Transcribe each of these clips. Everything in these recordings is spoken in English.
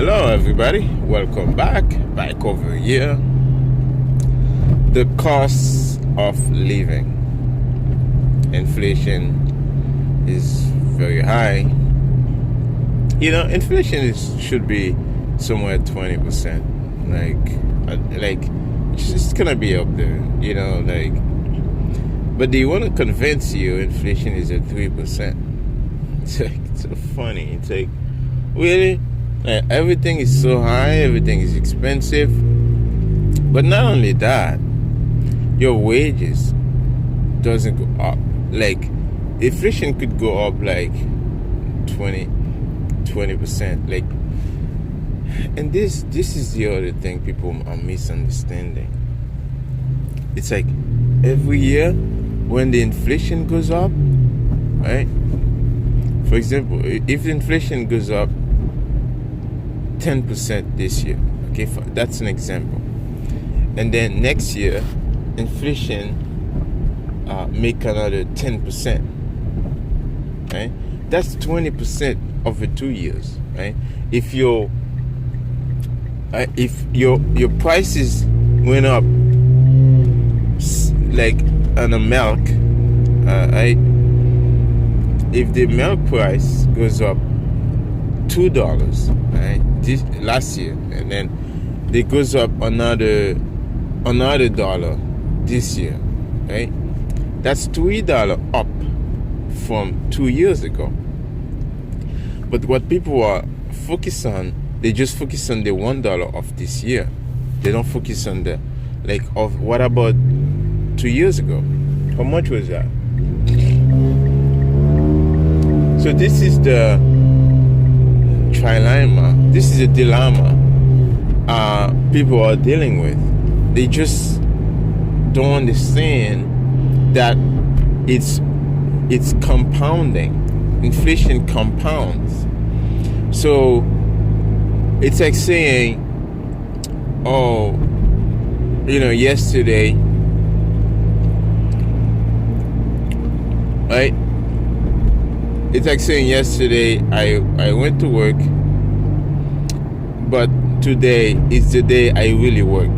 Hello everybody, welcome back. PieCover here. The cost of living. Inflation is very high. You know, inflation should be somewhere 20%. Like it's just gonna be up there, you know, but they want to convince you inflation is at 3%. It's so funny. It's like, really? Everything is so high, everything is expensive. But not only that, your wages doesn't go up. Like, inflation could go up like 20%. Like, and this is the other thing people are misunderstanding. It's like every year when the inflation goes up, right? For example, if inflation goes up 10% this year, okay, that's an example, and then next year inflation make another 10%, right? That's 20% over 2 years, right? If your prices went up, like on a milk, right? If the milk price goes up $2, right, this last year, and then it goes up another dollar this year, right? That's $3 up from 2 years ago. But what people are focused on, they just focus on the $1 of this year. They don't focus on the of what about 2 years ago? How much was that? So this is the trilemma. This is a dilemma people are dealing with. They just don't understand that it's compounding. Inflation compounds. So it's like saying, oh, you know, yesterday, right? It's like saying yesterday I went to work, but today is the day I really work,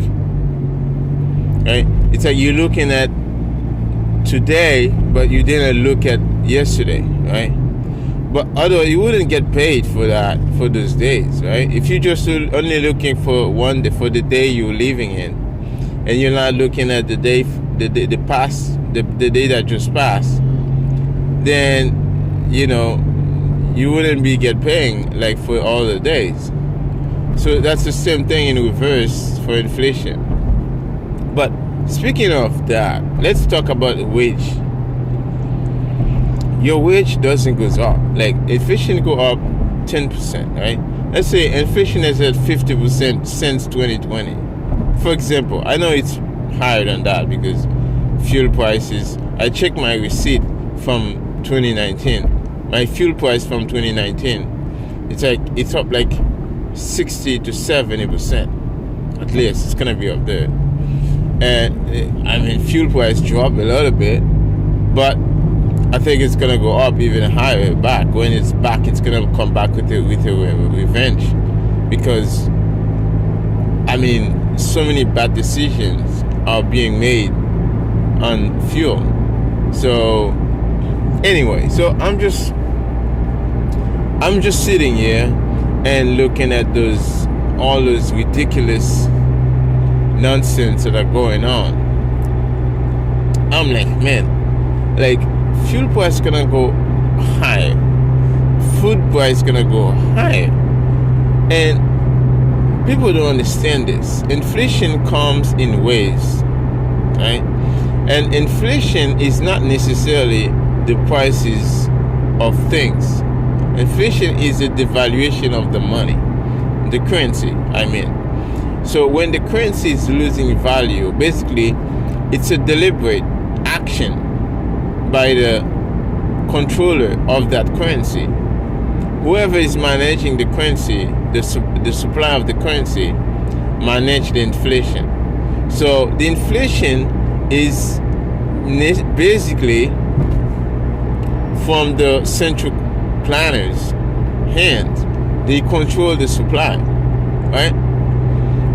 right? It's like you're looking at today, but you didn't look at yesterday, right? But otherwise, you wouldn't get paid for that, for those days, right? If you're just only looking for one day, for the day you're living in, and you're not looking at the day, the day that just passed, then, you know, you wouldn't be paying like for all the days. So that's the same thing in reverse for inflation. But speaking of that, let's talk about wage. Your wage doesn't go up. Like, inflation go up 10%, right? Let's say inflation is at 50% since 2020. For example, I know it's higher than that because fuel prices, I checked my receipt from 2019. My fuel price from 2019, it's up like 60 to 70%. At least it's gonna be up there. And I mean, fuel price dropped a little bit, but I think it's gonna go up even higher back. When it's back, it's gonna come back with a revenge, because I mean, so many bad decisions are being made on fuel. So anyway, so I'm just sitting here and looking at all those ridiculous nonsense that are going on. I'm like, man, like, fuel price gonna go high, food price gonna go high, and people don't understand this. Inflation comes in waves, right? And inflation is not necessarily the prices of things. Inflation is a devaluation of the money, the currency, I mean. So when the currency is losing value, basically it's a deliberate action by the controller of that currency. Whoever is managing the currency, the supply of the currency, manage the inflation. So the inflation is basically from the central planner's hand, they control the supply, right?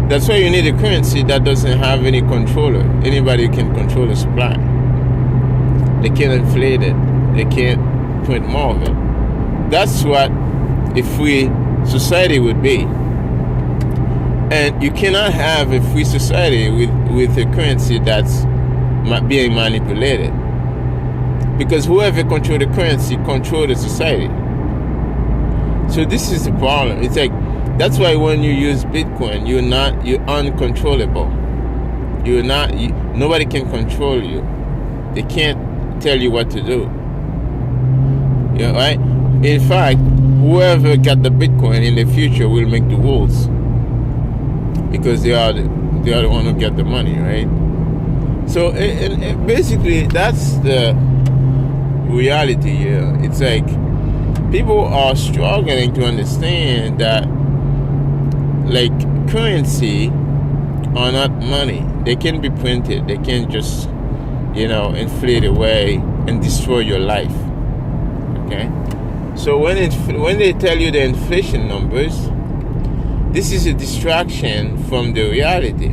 That's why you need a currency that doesn't have any controller. Anybody can control the supply. They can't inflate it. They can't print more of it. That's what a free society would be. And you cannot have a free society with a currency that's being manipulated. Because whoever controls the currency controls the society. So this is the problem. It's like, that's why when you use Bitcoin, you're uncontrollable. Nobody can control you. They can't tell you what to do. Yeah, right? In fact, whoever got the Bitcoin in the future will make the rules. Because they are the one who get the money, right? So and basically that's the reality here. It's like people are struggling to understand that, like, currency are not money. They can be printed. They can't just, inflate away and destroy your life. Okay? So when they tell you the inflation numbers, this is a distraction from the reality.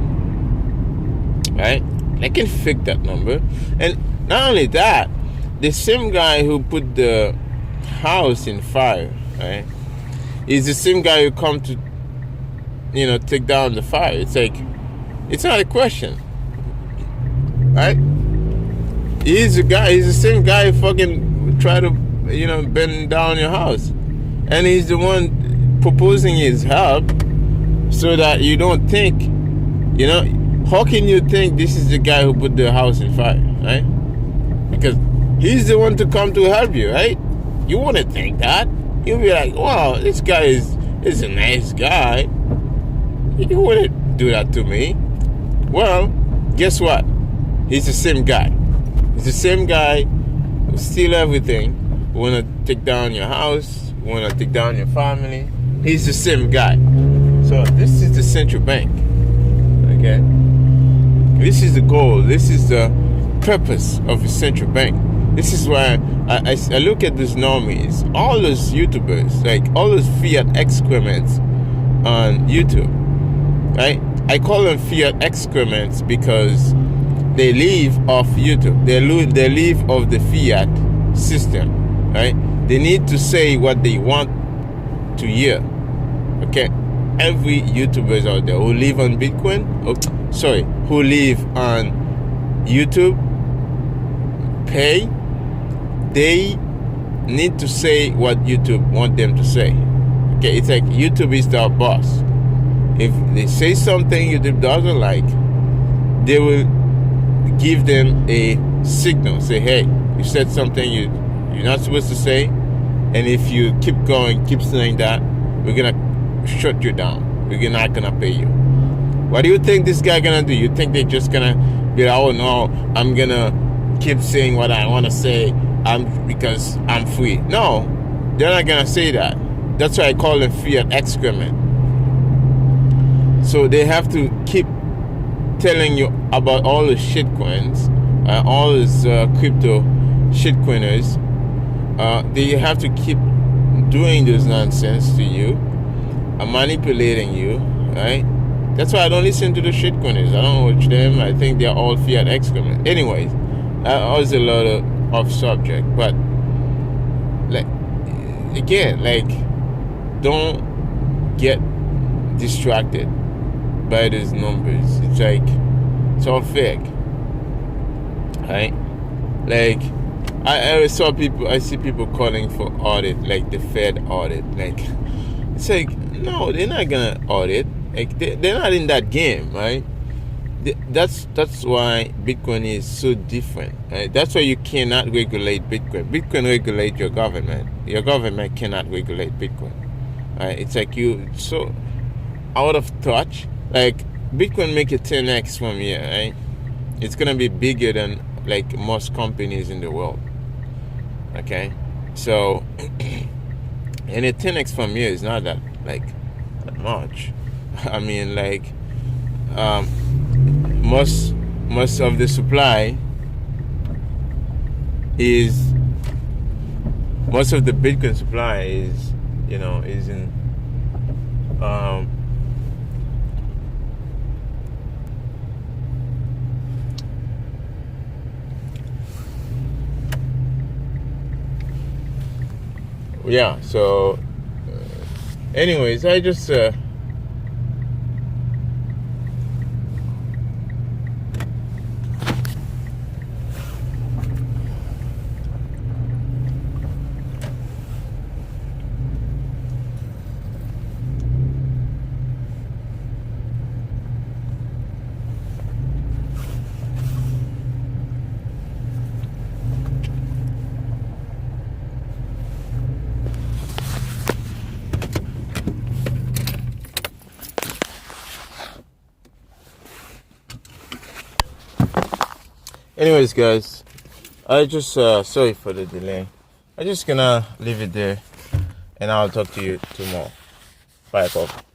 Right? They can fake that number. And not only that, the same guy who put the house in fire, right, is the same guy who come to take down the fire. It's like, it's not a question, right? He's the same guy who fucking try to burn down your house, and he's the one proposing his help so that you don't think, how can you think this is the guy who put the house in fire, right? Because he's the one to come to help you, right? You wouldn't think that. You'll be like, wow, this guy is a nice guy. You wouldn't do that to me. Well, guess what? He's the same guy. He's the same guy who steal everything, who want to take down your house, who want to take down your family. He's the same guy. So this is the central bank. Okay? This is the goal. This is the purpose of the central bank. This is why I look at these normies, all those YouTubers, like all those Fiat excrements on YouTube, right? I call them Fiat excrements because they live off YouTube. They live off the Fiat system, right? They need to say what they want to hear. Okay? Every YouTubers out there who live on Bitcoin, who live on YouTube, pay, they need to say what YouTube want them to say. Okay, it's like YouTube is their boss. If they say something YouTube doesn't like, they will give them a signal. Say, hey, you said something you're not supposed to say, and if you keep going, keep saying that, we're gonna shut you down. We're not gonna pay you. What do you think this guy gonna do? You think they're just gonna be like, oh no, I'm gonna keep saying what I want to say because I'm free? No, they're not gonna say that. That's why I call them Fiat excrement. So they have to keep telling you about all the shit coins, all these crypto shit coiners. They have to keep doing this nonsense to you, manipulating you, right? That's why I don't listen to the shit coiners. I don't watch them. I think they're all Fiat excrement. Anyways, that was a lot of off subject, but like, again, like, don't get distracted by these numbers. It's like, it's all fake, right? Like, I see people calling for audit, like the Fed audit. Like, it's like, no, they're not gonna audit. Like, they're not in that game, right? That's why Bitcoin is so different, right? That's why you cannot regulate Bitcoin. Bitcoin regulates your government. Your government cannot regulate Bitcoin, right? It's like you so out of touch. Like, Bitcoin make a 10x from here, right? It's gonna be bigger than like most companies in the world. Okay, so and a 10x from here is not that much. I mean, like, most of the supply is, most of the Bitcoin supply is, is in yeah, so anyways, I just anyways, guys, I just sorry for the delay. I'm just gonna leave it there, and I'll talk to you tomorrow. Bye, Pop.